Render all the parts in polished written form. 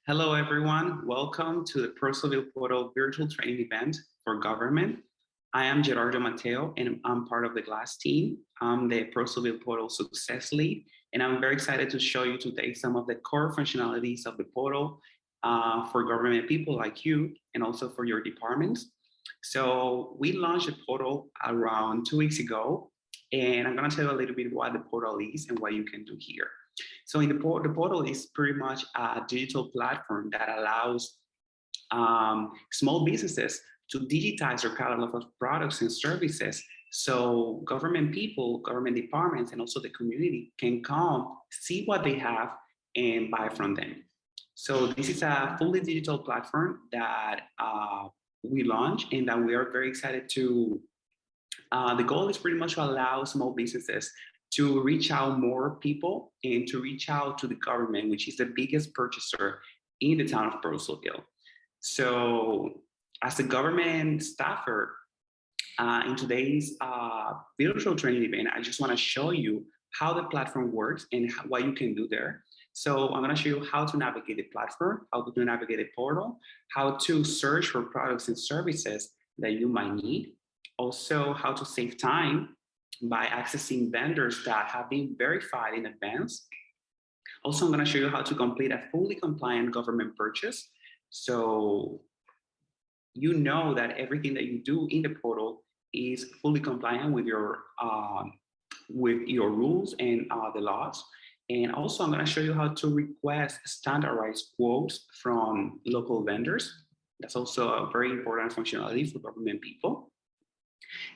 Hello, everyone. Welcome to the Purcellville Portal virtual training event for government. I am Gerardo Mateo, and I'm part of the GLASS team. I'm the Purcellville Portal Success Lead, and I'm very excited to show you today some of the core functionalities of the portal for government people like you, and also for your departments. So we launched the portal around 2 weeks ago, and I'm going to tell you a little bit what the portal is and what you can do here. So in the portal is pretty much a digital platform that allows small businesses to digitize their catalog of products and services. So government people, government departments, and also the community can come, see what they have, and buy from them. So this is a fully digital platform that we launched and that we are very excited to. The goal is pretty much to allow small businesses to reach out more people and to reach out to the government, which is the biggest purchaser in the town of Purcellville. So as a government staffer, in today's virtual training event, I just want to show you how the platform works and what you can do there. So I'm going to show you how to navigate the platform, how to navigate the portal, how to search for products and services that you might need, also how to save time by accessing vendors that have been verified in advance. Also, I'm going to show you how to complete a fully compliant government purchase. So you know that everything that you do in the portal is fully compliant with your rules and the laws. And also, I'm going to show you how to request standardized quotes from local vendors. That's also a very important functionality for government people.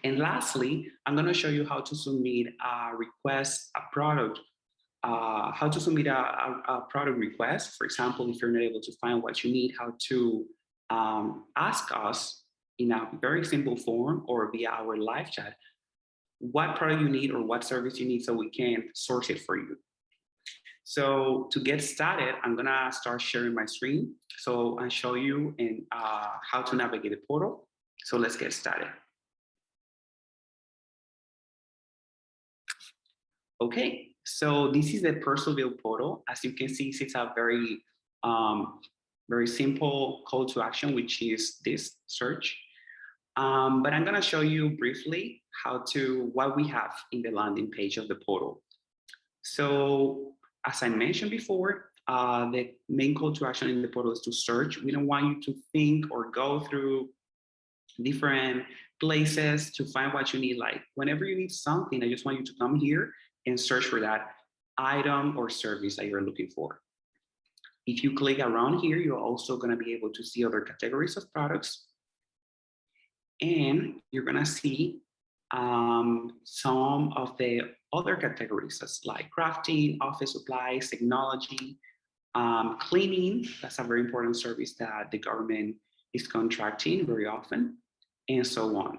And lastly, I'm going to show you how to submit a request, a product, how to submit a product request. For example, if you're not able to find what you need, how to ask us in a very simple form or via our live chat what product you need or what service you need so we can source it for you. So to get started, I'm going to start sharing my screen so I'll show you how to navigate the portal. So let's get started. Okay, so this is the Purcellville portal. As you can see, it's a very, very simple call to action, which is this search. But I'm gonna show you briefly what we have in the landing page of the portal. So as I mentioned before, the main call to action in the portal is to search. We don't want you to think or go through different places to find what you need. Like whenever you need something, I just want you to come here and search for that item or service that you're looking for. If you click around here, you're also going to be able to see other categories of products. And you're going to see some of the other categories, as like crafting, office supplies, technology, cleaning. That's a very important service that the government is contracting very often, and so on.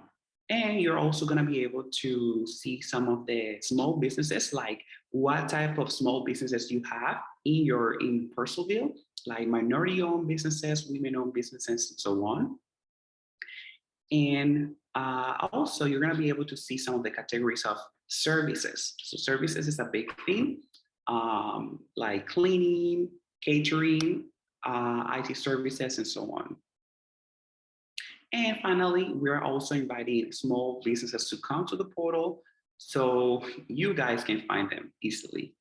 And you're also going to be able to see some of the small businesses, like what type of small businesses you have in Purcellville, like minority-owned businesses, women-owned businesses, and so on. And also, you're going to be able to see some of the categories of services. So services is a big thing, like cleaning, catering, IT services, and so on. And finally, we're also inviting small businesses to come to the portal so you guys can find them easily.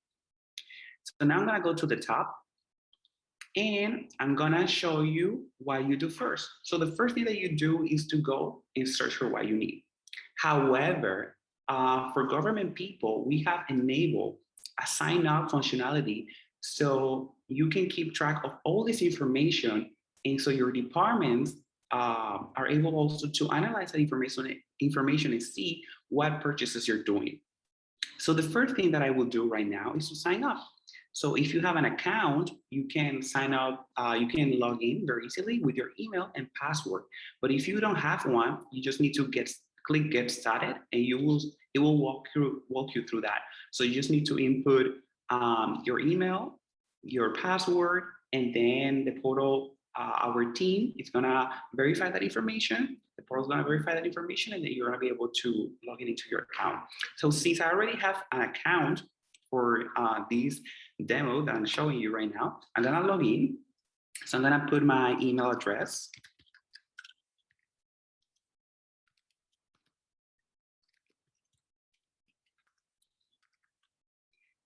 So now I'm going to go to the top and I'm going to show you what you do first. So the first thing that you do is to go and search for what you need. However, for government people, we have enabled a sign up functionality so you can keep track of all this information. And so your departments are able also to analyze that information and see what purchases you're doing. So the first thing that I will do right now is to sign up. So if you have an account, you can sign up, you can log in very easily with your email and password. But if you don't have one, you just need to click get started and it will walk you through that. So you just need to input your email, your password, and then the portal, our team is gonna verify that information. The portal is gonna verify that information, and then you're gonna be able to log in into your account. So since I already have an account for this demo that I'm showing you right now, I'm gonna log in. So I'm gonna put my email address.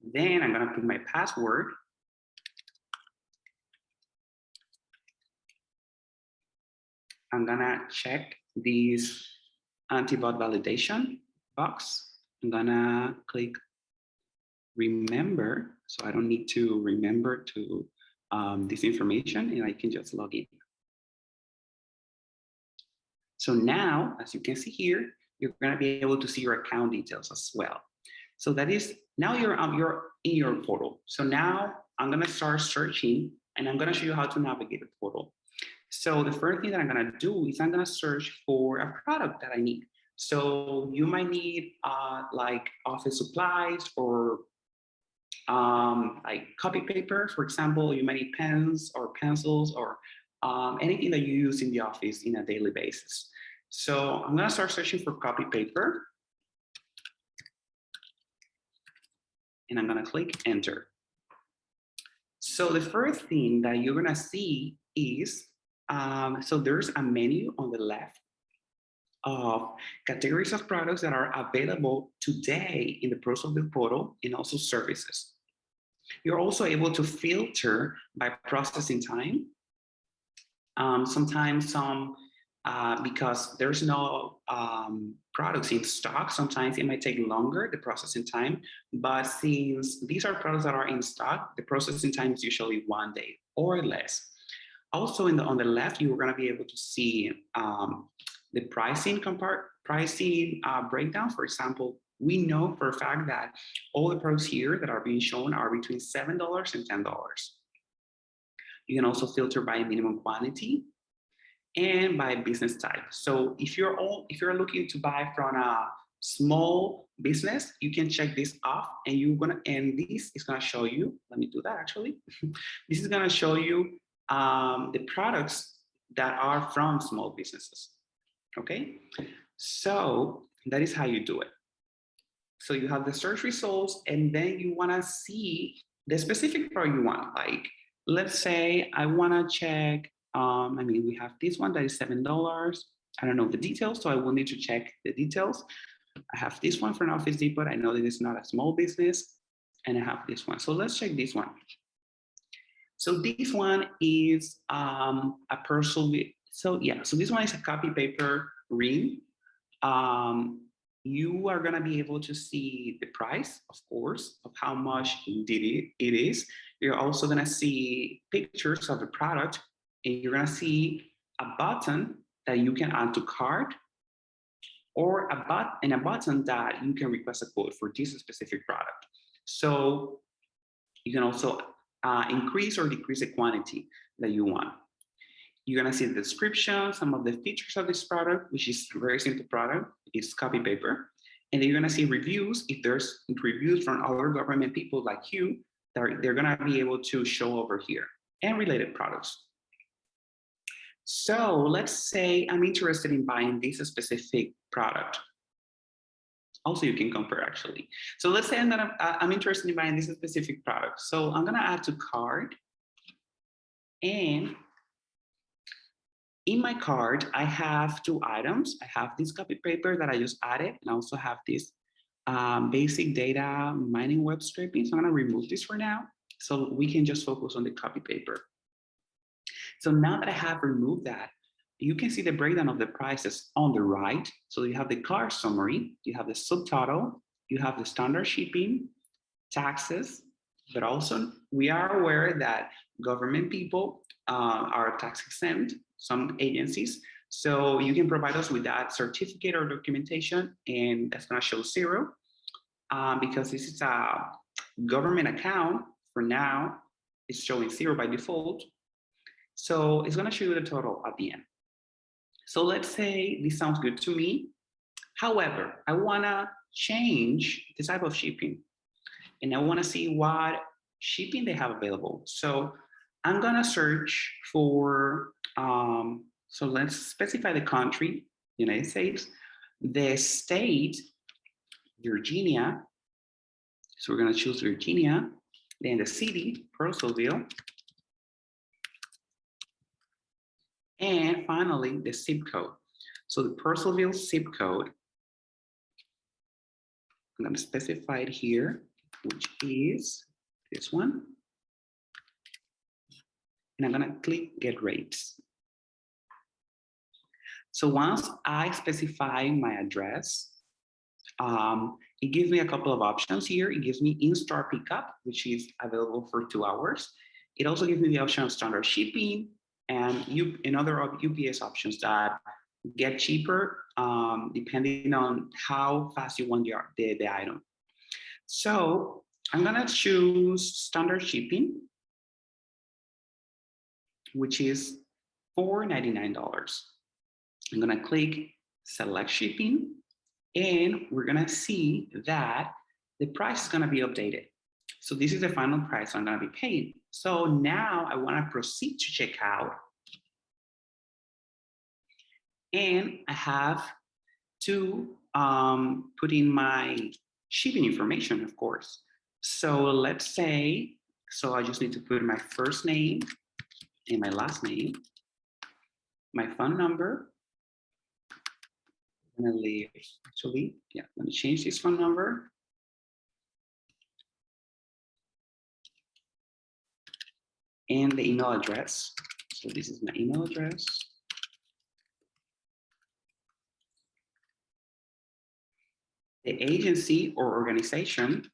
Then I'm gonna put my password. I'm gonna check this anti-bot validation box. I'm gonna click remember, so I don't need to remember to this information, and I can just log in. So now, as you can see here, you're gonna be able to see your account details as well. So that is, now you're in your portal. So now I'm gonna start searching, and I'm gonna show you how to navigate the portal. So the first thing that I'm gonna do is I'm gonna search for a product that I need. So you might need like office supplies or like copy paper, for example. You might need pens or pencils or anything that you use in the office in a daily basis. So I'm gonna start searching for copy paper, and I'm gonna click enter. So the first thing that you're gonna see is, so there's a menu on the left of categories of products that are available today in the Purcellville portal, and also services. You're also able to filter by processing time. Sometimes because there's no products in stock, sometimes it might take longer, the processing time. But since these are products that are in stock, the processing time is usually 1 day or less. Also on the left, you're gonna be able to see the pricing breakdown. For example, we know for a fact that all the products here that are being shown are between $7 and $10. You can also filter by minimum quantity and by business type. So if you're looking to buy from a small business, you can check this off, and this is gonna show you, let me do that actually. This is gonna show you the products that are from small businesses, okay? So that is how you do it. So you have the search results, and then you wanna see the specific product you want. Like, let's say I wanna check, we have this one that is $7. I don't know the details, so I will need to check the details. I have this one for an Office Depot. I know that it's not a small business, and I have this one. So let's check this one. So this one is a Purcellville. So yeah, so this one is a copy paper ring. You are gonna be able to see the price, of course, of how much indeed it is. You're also gonna see pictures of the product, and you're gonna see a button that you can add to cart, or a button that you can request a quote for this specific product. So you can also increase or decrease the quantity that you want. You're gonna see the description, some of the features of this product, which is a very simple product, it's copy paper. And then you're gonna see reviews. If there's reviews from other government people like you, they're gonna be able to show over here, and related products. So let's say I'm interested in buying this specific product. Also, you can compare actually. So let's say I'm interested in buying this specific product. So I'm gonna add to cart, and in my cart, I have 2 items. I have this copy paper that I just added, and I also have this basic data mining web scraping. So I'm gonna remove this for now, so we can just focus on the copy paper. So now that I have removed that, you can see the breakdown of the prices on the right. So you have the cart summary, you have the subtotal, you have the standard shipping, taxes, but also we are aware that government people are tax exempt, some agencies. So you can provide us with that certificate or documentation, and that's gonna show 0 because this is a government account. For now, it's showing 0 by default. So it's gonna show you the total at the end. So let's say this sounds good to me. However, I wanna change the type of shipping, and I wanna see what shipping they have available. So I'm gonna search for, so let's specify the country, United States, the state, Virginia. So we're gonna choose Virginia, then the city, Purcellville. And finally, the zip code. So the Purcellville zip code, I'm going to specify it here, which is this one. And I'm going to click Get Rates. So once I specify my address, it gives me a couple of options here. It gives me in-store pickup, which is available for 2 hours. It also gives me the option of standard shipping and other UPS options that get cheaper depending on how fast you want the item. So I'm gonna choose standard shipping, which is $4.99. I'm gonna click select shipping, and we're gonna see that the price is gonna be updated. So this is the final price I'm gonna be paying. So now I wanna proceed to check out. And I have to put in my shipping information, of course. So let's say, so I just need to put my first name and my last name, my phone number. I'm gonna leave, actually, yeah, let me change this phone number. And the email address. So this is my email address. The agency or organization,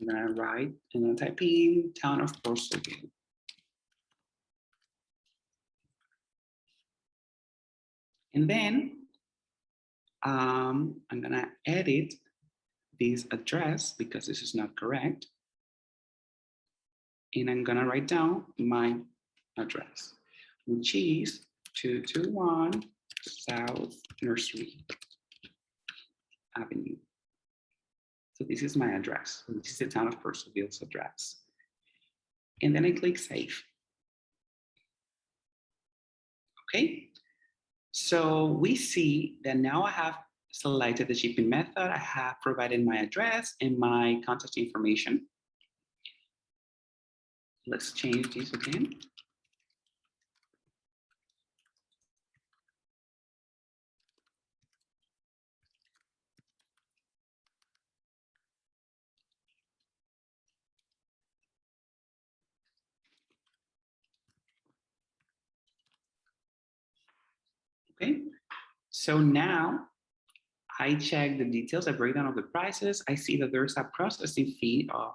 I'm gonna write, I'm gonna type in Town of Purcellville. And then I'm gonna edit this address because this is not correct. And I'm gonna write down my address, which is 221 South Nursery Avenue. So this is my address. This is the Town of Purcellville's address. And then I click Save. Okay, so we see that now I have selected the shipping method. I have provided my address and my contact information. Let's change this again. Okay, so now I check the details, a breakdown of the prices. I see that there's a processing fee of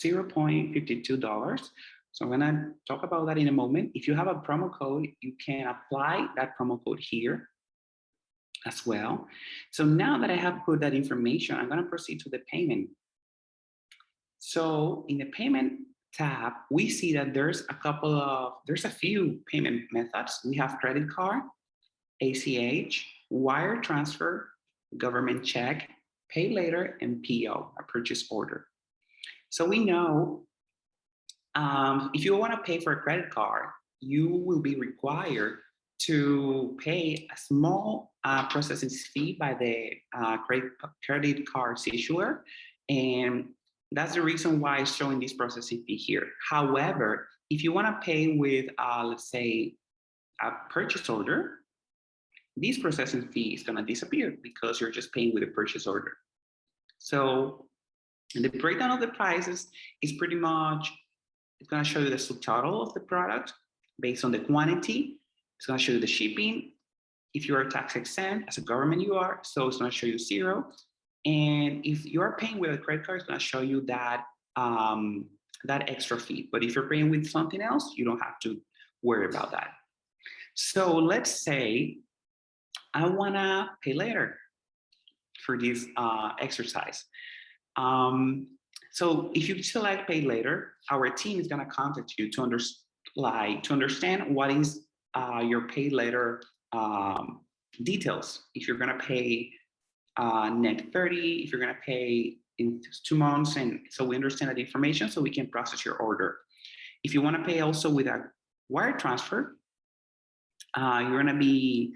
$0.52. So I'm gonna talk about that in a moment. If you have a promo code, you can apply that promo code here as well. So now that I have put that information, I'm gonna proceed to the payment. So in the payment tab, we see that there's a few payment methods. We have credit card, ACH, wire transfer, government check, pay later, and PO, a purchase order. So we know if you want to pay for a credit card, you will be required to pay a small processing fee by the credit card's issuer. And that's the reason why it's showing this processing fee here. However, if you want to pay with, let's say, a purchase order, this processing fee is going to disappear because you're just paying with a purchase order. So the breakdown of the prices is pretty much, it's going to show you the subtotal of the product based on the quantity. It's going to show you the shipping. If you are tax exempt, as a government you are, so it's going to show you 0. And if you are paying with a credit card, it's going to show you that, that extra fee. But if you're paying with something else, you don't have to worry about that. So let's say I want to pay later for this exercise. So if you select pay later, our team is going to contact you to understand what is your pay later details. If you're going to pay net 30, if you're going to pay in 2 months, and so we understand that information so we can process your order. If you want to pay also with a wire transfer, you're going to be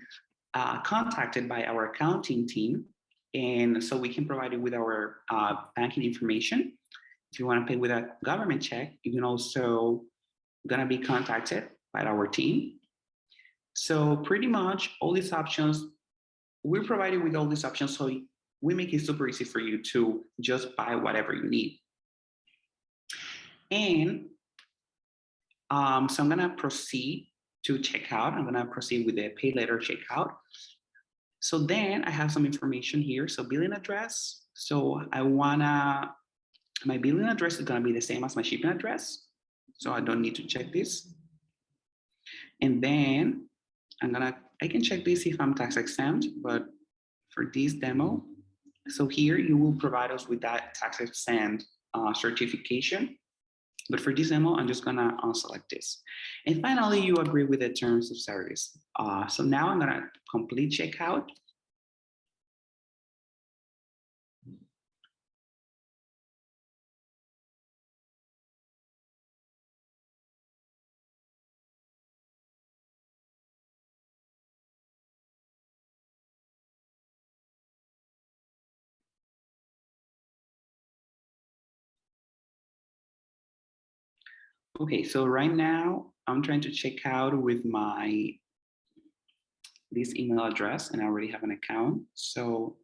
contacted by our accounting team, and so we can provide you with our banking information. If you want to pay with a government check, you can also gonna be contacted by our team. So pretty much all these options, we're provided with all these options, so we make it super easy for you to just buy whatever you need. And so I'm gonna proceed to checkout. I'm gonna proceed with the pay later checkout. So then I have some information here. So billing address. So my billing address is gonna be the same as my shipping address. So I don't need to check this. And then I can check this if I'm tax exempt, but for this demo, so here you will provide us with that tax exempt certification. But for this demo, I'm just gonna unselect this. And finally, you agree with the terms of service. So now I'm gonna complete checkout. Okay, so right now I'm trying to check out with this email address, and I already have an account. So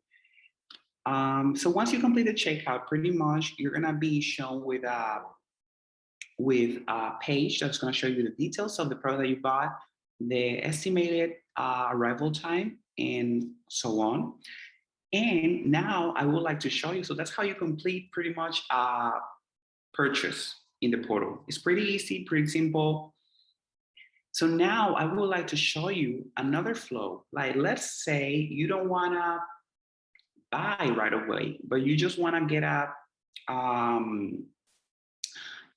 once you complete the checkout, pretty much you're gonna be shown with a page that's gonna show you the details of the product that you bought, the estimated arrival time, and so on. And now I would like to show you, so that's how you complete pretty much a purchase in the portal. It's pretty easy, pretty simple. So now I would like to show you another flow. Like, let's say you don't wanna buy right away, but you just wanna get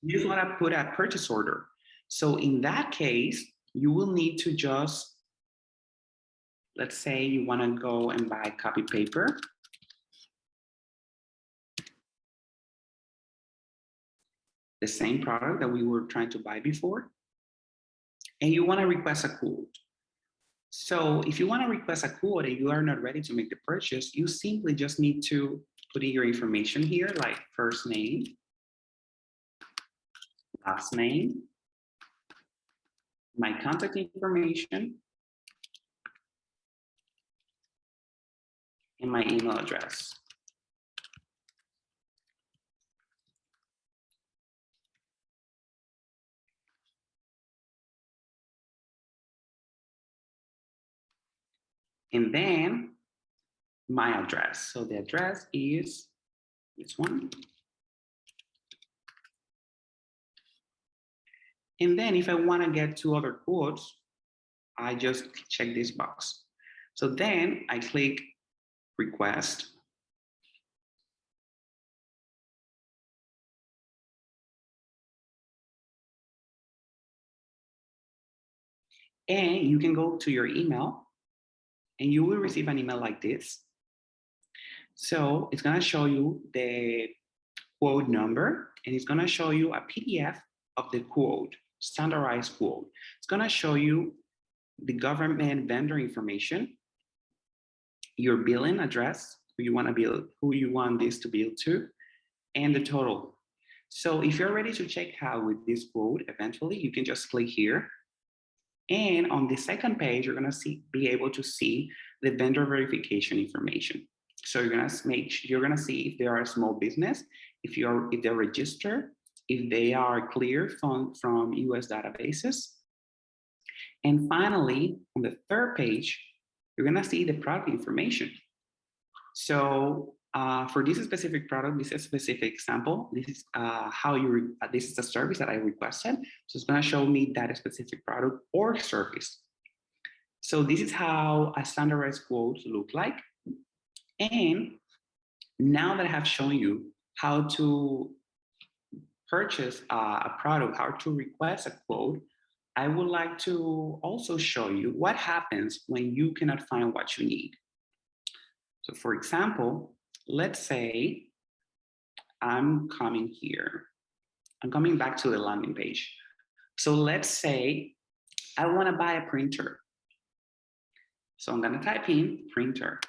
you just wanna put a purchase order. So in that case, you will need to just, let's say you wanna go and buy copy paper. The same product that we were trying to buy before. And you wanna request a quote. So if you wanna request a quote and you are not ready to make the purchase, you simply just need to put in your information here, like first name, last name, my contact information, and my email address. And then my address. So the address is this one. And then if I want to get two other quotes, I just check this box. So then I click request. And you can go to your email and you will receive an email like this. So it's gonna show you the quote number, and it's gonna show you a PDF of the quote, standardized quote. It's gonna show you the government vendor information, your billing address, who you want this to bill to, and the total. So if you're ready to check out with this quote, eventually you can just click here. And on the second page, you're gonna be able to see the vendor verification information. So you're gonna see if they are a small business, if they're registered, if they are cleared from US databases. And finally, on the third page, you're gonna see the product information. So for this specific product, this is a specific example. This is this is a service that I requested. So it's gonna show me that specific product or service. So this is how a standardized quote look like. And now that I have shown you how to purchase a product, how to request a quote, I would like to also show you what happens when you cannot find what you need. So for example, let's say I'm coming here. I'm coming back to the landing page. So let's say I want to buy a printer. So I'm going to type in printer.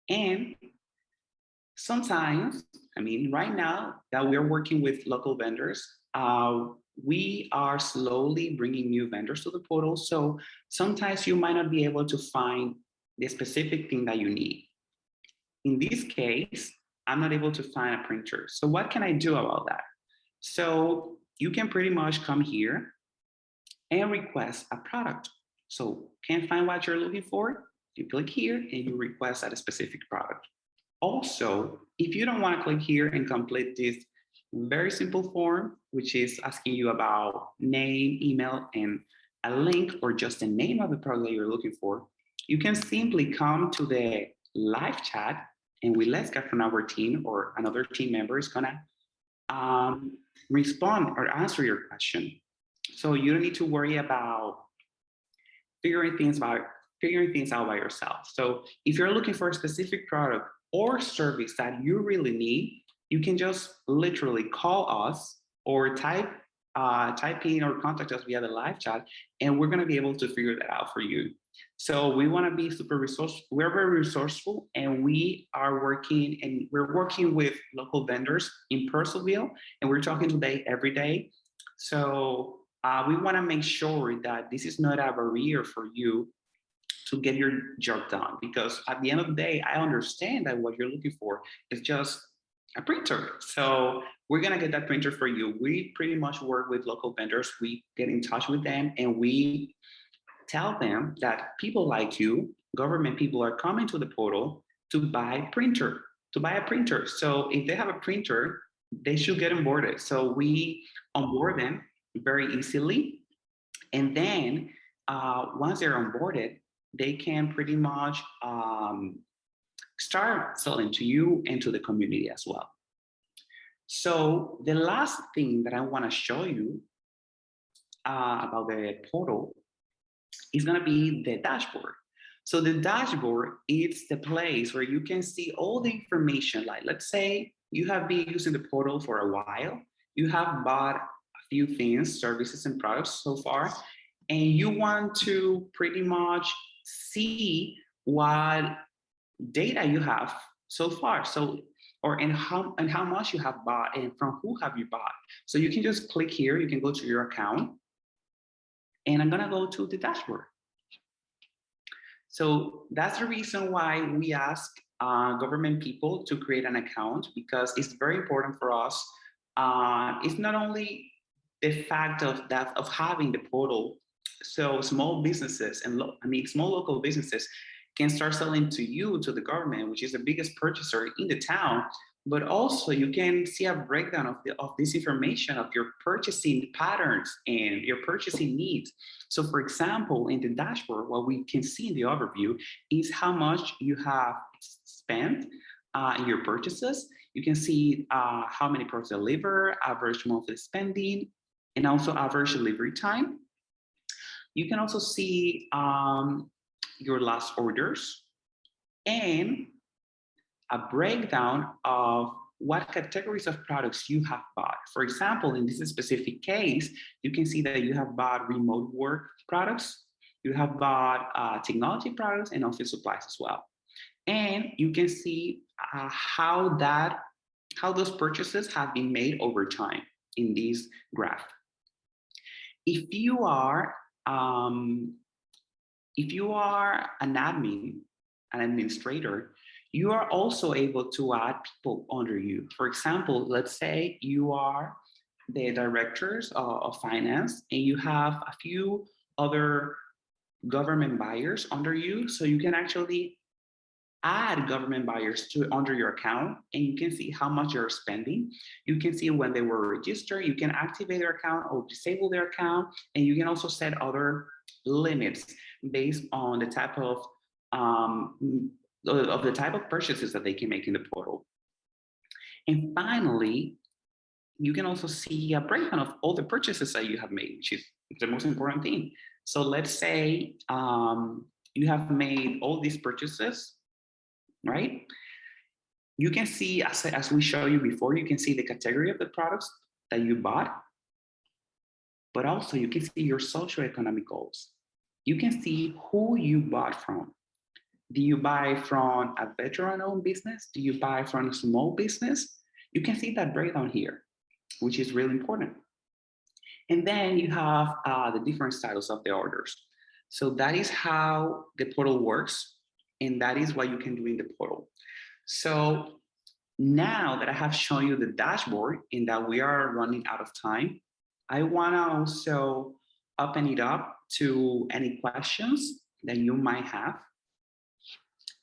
And sometimes, I mean, right now that we're working with local vendors, we are slowly bringing new vendors to the portal. So sometimes you might not be able to find the specific thing that you need. In this case, I'm not able to find a printer. So what can I do about that? So you can pretty much come here and request a product. So can't find what you're looking for? You click here and you request that specific product. Also, if you don't want to click here and complete this very simple form, which is asking you about name, email, and a link or just the name of the product that you're looking for, you can simply come to the live chat and Wileska from our team or another team member is gonna respond or answer your question. So you don't need to worry about figuring things out by yourself. So if you're looking for a specific product or service that you really need, you can just literally call us or type in or contact us via the live chat, and we're going to be able to figure that out for you. So we want to be super resourceful. We're very resourceful, and we're working with local vendors in Purcellville, and we're talking today every day. So we want to make sure that this is not a barrier for you to get your job done, because at the end of the day, I understand that what you're looking for is just a printer. So we're gonna get that printer for you. We pretty much work with local vendors. We get in touch with them and we tell them that people like you, government people, are coming to the portal to buy a printer. So if they have a printer, they should get onboarded. So we onboard them very easily. And then once they're onboarded, they can pretty much start selling to you and to the community as well. So the last thing that I want to show you about the portal is going to be the dashboard. So the dashboard is the place where you can see all the information. Like, let's say you have been using the portal for a while, you have bought a few things, services and products so far, and you want to pretty much see what data you have so far. So, and how much you have bought and from who have you bought. So you can just click here, you can go to your account, and I'm gonna go to the dashboard. So that's the reason why we ask government people to create an account, because it's very important for us. It's not only the fact of having the portal, so small businesses and small local businesses can start selling to you, to the government, which is the biggest purchaser in the town. But also you can see a breakdown of this information of your purchasing patterns and your purchasing needs. So for example, in the dashboard, what we can see in the overview is how much you have spent in your purchases. You can see how many products deliver, average monthly spending, and also average delivery time. You can also see your last orders and a breakdown of what categories of products you have bought. For example, in this specific case, you can see that you have bought remote work products, you have bought technology products and office supplies as well. And you can see how those purchases have been made over time in this graph. If you are an admin, an administrator, you are also able to add people under you. For example, let's say you are the directors of finance and you have a few other government buyers under you. So you can actually add government buyers under your account, and you can see how much you're spending. You can see when they were registered. You can activate their account or disable their account, and you can also set other limits based on the type of purchases that they can make in the portal. And finally, you can also see a breakdown of all the purchases that you have made, which is the most important thing. So let's say you have made all these purchases, right? You can see, as we showed you before, you can see the category of the products that you bought, but also you can see your socioeconomic goals. You can see who you bought from. Do you buy from a veteran-owned business? Do you buy from a small business? You can see that breakdown here, which is really important. And then you have the different styles of the orders. So that is how the portal works. And that is what you can do in the portal. So now that I have shown you the dashboard and that we are running out of time, I want to also open it up to any questions that you might have.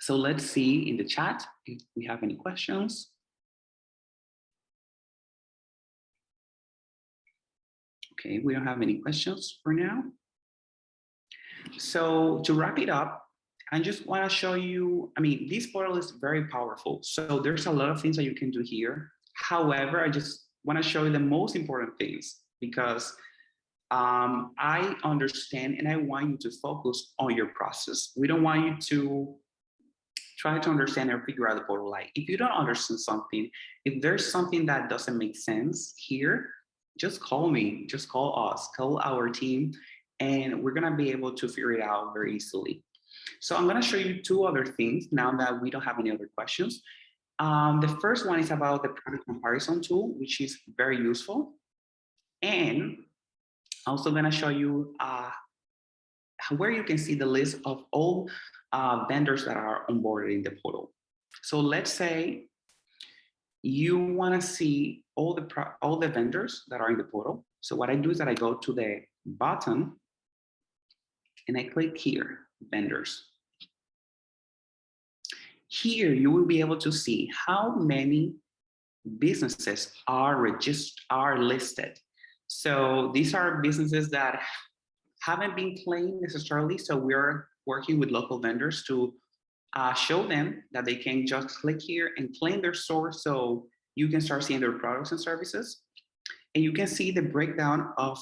So let's see in the chat if we have any questions. Okay, we don't have any questions for now. So to wrap it up, I just want to show you, I mean, this portal is very powerful. So there's a lot of things that you can do here. However, I just want to show you the most important things because I understand and I want you to focus on your process. We don't want you to try to understand or figure out the portal. Like if you don't understand something, if there's something that doesn't make sense here, just call me, just call us, call our team, and we're gonna be able to figure it out very easily. So I'm gonna show you two other things now that we don't have any other questions. The first one is about the product comparison tool, which is very useful. And also gonna show you where you can see the list of all vendors that are onboarded in the portal. So let's say you want to see all the vendors that are in the portal. So what I do is that I go to the button and I click here, vendors. Here you will be able to see how many businesses are listed. So these are businesses that haven't been claimed necessarily. So we're working with local vendors to show them that they can just click here and claim their store so you can start seeing their products and services. And you can see the breakdown of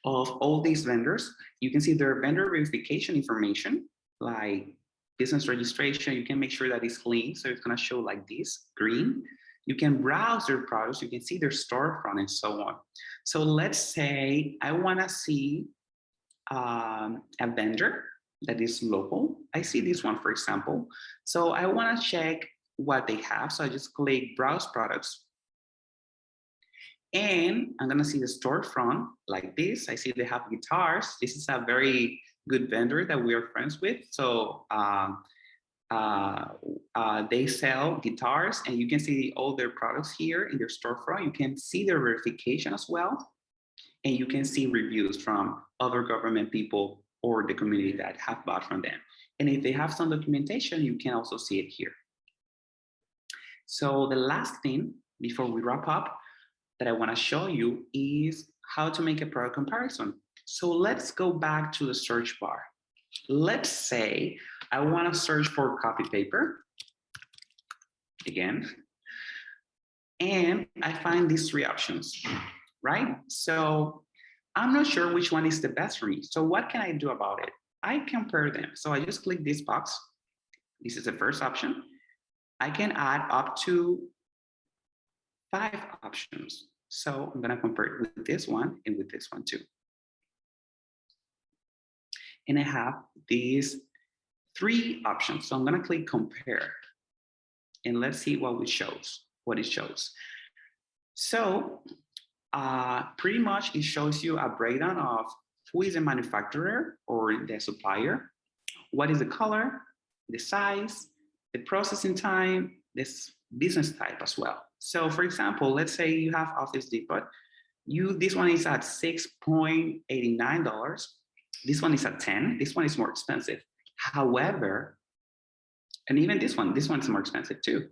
all these vendors. You can see their vendor verification information, like business registration. You can make sure that it's clean. So it's gonna show like this, green. You can browse their products. You can see their storefront and so on. So let's say I wanna see a vendor that is local. I see this one, for example. So I want to check what they have. So I just click browse products. And I'm going to see the storefront like this. I see they have guitars. This is a very good vendor that we are friends with. So they sell guitars and you can see all their products here in their storefront. You can see their verification as well. And you can see reviews from other government people or the community that have bought from them. And if they have some documentation, you can also see it here. So the last thing before we wrap up that I want to show you is how to make a product comparison. So let's go back to the search bar. Let's say I want to search for copy paper again, and I find these three options, right? So I'm not sure which one is the best for me. So what can I do about it? I compare them. So I just click this box. This is the first option. I can add up to 5 options. So I'm gonna compare it with this one and with this one too. And I have these 3 options. So I'm gonna click compare and let's see what it shows. So pretty much it shows you a breakdown of who is the manufacturer or the supplier, what is the color, the size, the processing time, this business type as well. So for example, let's say you have Office Depot. This one is at $6.89. This one is at 10. This one is more expensive. However, and even this one is more expensive too.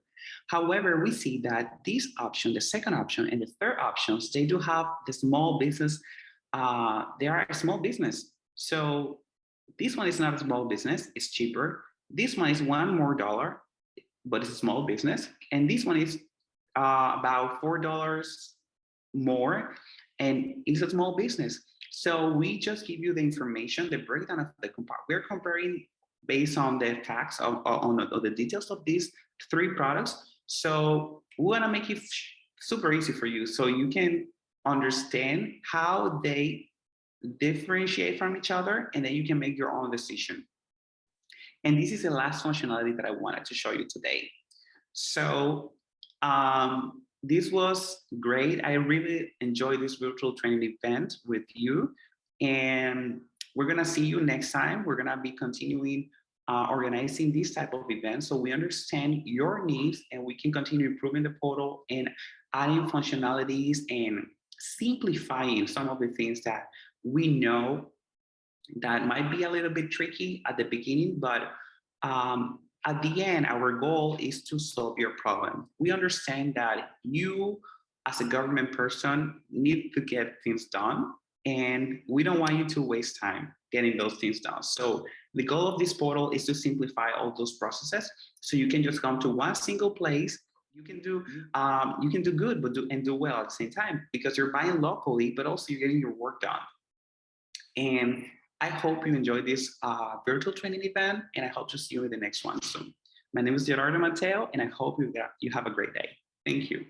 However, we see that this option, the second option and the third options, they do have the small business. They are a small business. So this one is not a small business, it's cheaper. This one is $1 more, but it's a small business. And this one is about $4 more, and it's a small business. So we just give you the information, the breakdown of the we're comparing based on the facts on the details of these 3 products. So we want to make it super easy for you so you can understand how they differentiate from each other, and then you can make your own decision. And this is the last functionality that I wanted to show you today. So This was great. I really enjoyed this virtual training event with you. And we're going to see you next time. We're going to be continuing organizing this type of events so we understand your needs and we can continue improving the portal and adding functionalities and simplifying some of the things that we know that might be a little bit tricky at the beginning, but at the end, our goal is to solve your problem. We understand that you, as a government person, need to get things done, and we don't want you to waste time getting those things done. So the goal of this portal is to simplify all those processes, so you can just come to one single place. You can do good, but do well at the same time because you're buying locally, but also you're getting your work done. And I hope you enjoyed this virtual training event, and I hope to see you in the next one soon. My name is Gerardo Mateo, and I hope you have a great day. Thank you.